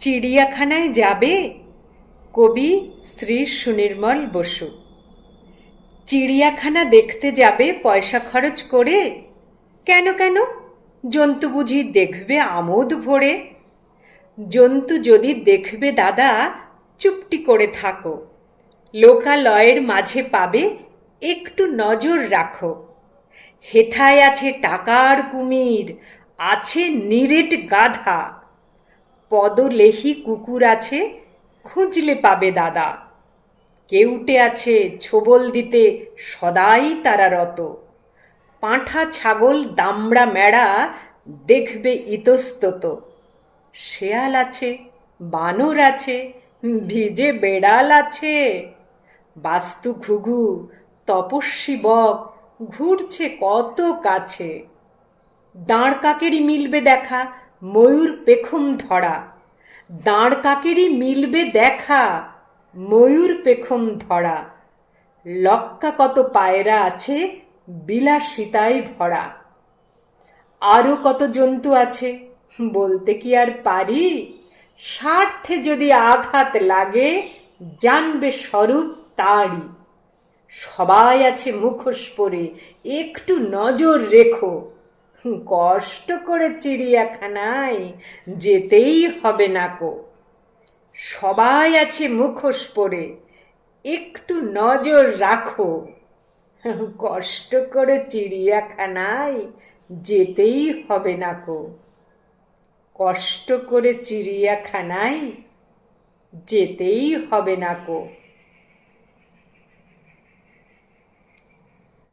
চিড়িয়াখানায় যাবে? কবি শ্রী সুনির্মল বসু। চিড়িয়াখানা দেখতে যাবে পয়সা খরচ করে? কেন কেন, জন্তু বুঝি দেখবে আমোদ ভরে? জন্তু যদি দেখবে দাদা, চুপটি করে থাকো। লোকালয়ের মাঝে পাবে, একটু নজর রাখো। হেথায় আছে টাকার কুমির, আছে নিরেট গাধা। পদলেহী কুকুর আছে, খুঁজলে পাবে দাদা। কেউটে আছে ছোবল দিতে সদাই তারা রত। পাঁঠা ছাগল দামড়া মেড়া দেখবে ইতস্তত। শেয়াল আছে, বানর আছে, ভিজে বেড়াল আছে। বাস্তু ঘুঘু, তপস্বী বক ঘুরছে কত কাছে। দাঁড় কাকেরই মিলবে দেখা, ময়ূর পেখম ধরা। দাঁড় কাকেরই মিলবে দেখা, ময়ূর পেখম ধরা। লক্কা কত পায়রা আছে, বিলাসিতায় ভরা। আরও কত জন্তু আছে, বলতে কি আর পারি? স্বার্থে যদি আঘাত লাগে, জানবে স্বরূপ তারই। সবাই আছে মুখোশ পরে, একটু নজর রেখো। কষ্ট করে চিড়িয়াখানায় যেতেই হবে নাকো। সবাই আছে মুখোশ পরে, একটু নজর রাখো। কষ্ট করে চিড়িয়াখানায় যেতেই হবে নাকো। কষ্ট করে চিড়িয়াখানায় যেতেই হবে নাকো।